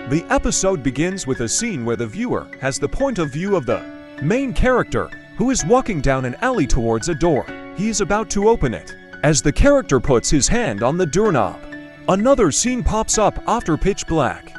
The episode begins with a scene where the viewer has the point of view of the main character, who is walking down an alley towards a door. He is about to open it, as the character puts his hand on the doorknob. Another scene pops up after pitch black.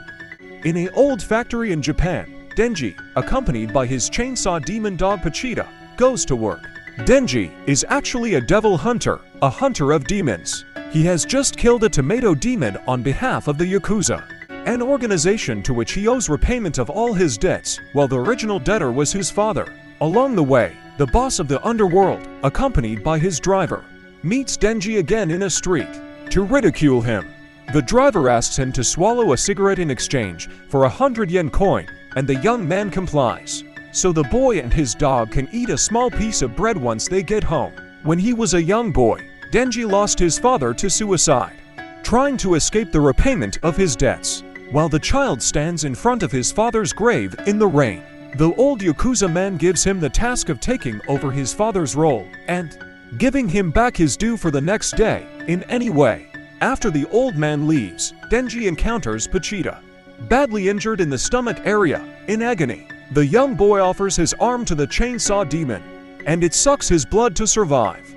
In an old factory in Japan, Denji, accompanied by his chainsaw demon dog Pochita, goes to work. Denji is actually a devil hunter, a hunter of demons. He has just killed a tomato demon on behalf of the Yakuza, an organization to which he owes repayment of all his debts, while the original debtor was his father. Along the way, the boss of the underworld, accompanied by his driver, meets Denji again in a street to ridicule him. The driver asks him to swallow a cigarette in exchange for a 100 yen coin, and the young man complies, so the boy and his dog can eat a small piece of bread once they get home. When he was a young boy, Denji lost his father to suicide, trying to escape the repayment of his debts, while the child stands in front of his father's grave in the rain. The old Yakuza man gives him the task of taking over his father's role and giving him back his due for the next day in any way. After the old man leaves, Denji encounters Pochita, badly injured in the stomach area, in agony. The young boy offers his arm to the chainsaw demon, and it sucks his blood to survive.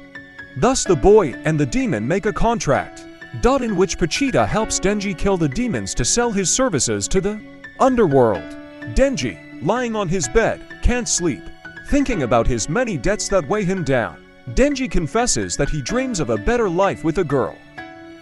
Thus the boy and the demon make a contract, in which Pochita helps Denji kill the demons to sell his services to the underworld. Denji, lying on his bed, can't sleep, thinking about his many debts that weigh him down. Denji confesses that he dreams of a better life with a girl.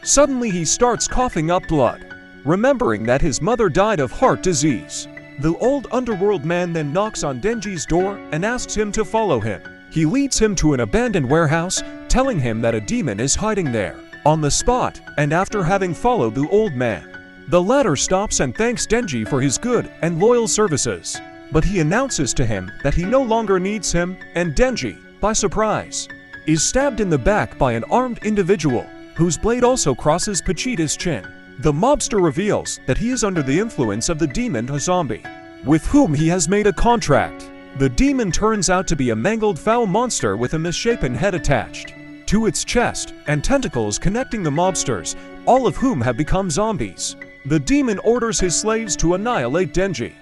Suddenly he starts coughing up blood, remembering that his mother died of heart disease. The old underworld man then knocks on Denji's door and asks him to follow him. He leads him to an abandoned warehouse, telling him that a demon is hiding there. On the spot, and after having followed the old man, the latter stops and thanks Denji for his good and loyal services. But he announces to him that he no longer needs him, and Denji, by surprise, is stabbed in the back by an armed individual, whose blade also crosses Pochita's chin. The mobster reveals that he is under the influence of the demon zombie, with whom he has made a contract. The demon turns out to be a mangled foul monster with a misshapen head attached to its chest and tentacles connecting the mobsters, all of whom have become zombies. The demon orders his slaves to annihilate Denji.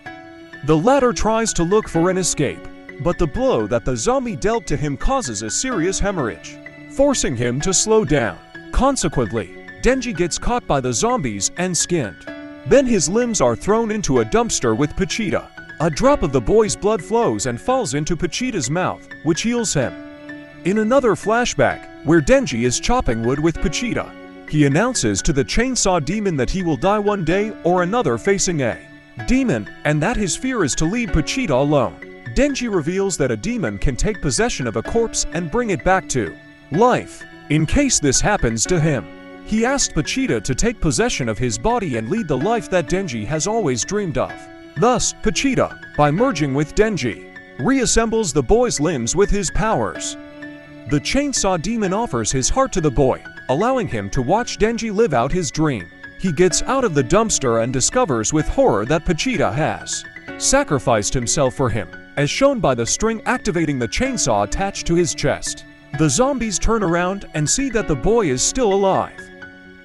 The latter tries to look for an escape, but the blow that the zombie dealt to him causes a serious hemorrhage, forcing him to slow down. Consequently, Denji gets caught by the zombies and skinned. Then his limbs are thrown into a dumpster with Pochita. A drop of the boy's blood flows and falls into Pochita's mouth, which heals him. In another flashback, where Denji is chopping wood with Pochita, he announces to the chainsaw demon that he will die one day or another facing a demon, and that his fear is to leave Pochita alone. Denji reveals that a demon can take possession of a corpse and bring it back to life. In case this happens to him, he asked Pochita to take possession of his body and lead the life that Denji has always dreamed of. Thus, Pochita, by merging with Denji, reassembles the boy's limbs with his powers. The chainsaw demon offers his heart to the boy, allowing him to watch Denji live out his dream. He gets out of the dumpster and discovers with horror that Pochita has sacrificed himself for him, as shown by the string activating the chainsaw attached to his chest. The zombies turn around and see that the boy is still alive.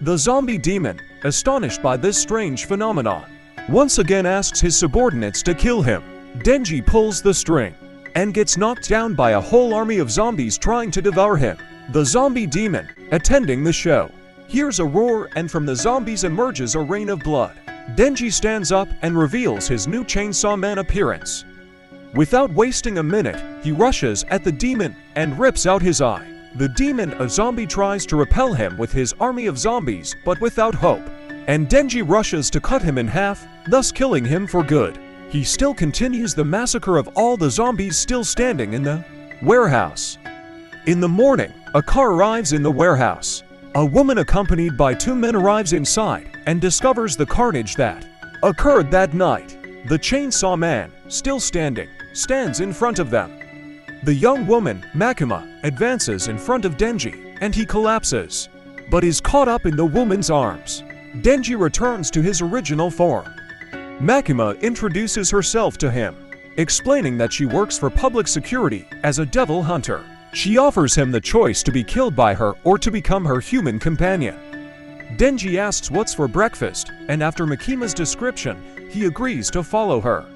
The zombie demon, astonished by this strange phenomenon, once again asks his subordinates to kill him. Denji pulls the string and gets knocked down by a whole army of zombies trying to devour him. The zombie demon, attending the show, hears a roar, and from the zombies emerges a rain of blood. Denji stands up and reveals his new Chainsaw Man appearance. Without wasting a minute, he rushes at the demon and rips out his eye. The demon, a zombie, tries to repel him with his army of zombies, but without hope, and Denji rushes to cut him in half, thus killing him for good. He still continues the massacre of all the zombies still standing in the warehouse. In the morning, a car arrives in the warehouse. A woman accompanied by two men arrives inside and discovers the carnage that occurred that night. The Chainsaw Man, still standing, stands in front of them. The young woman, Makima, advances in front of Denji, and he collapses, but is caught up in the woman's arms. Denji returns to his original form. Makima introduces herself to him, explaining that she works for public security as a devil hunter. She offers him the choice to be killed by her or to become her human companion. Denji asks what's for breakfast, and after Makima's description, He agrees to follow her.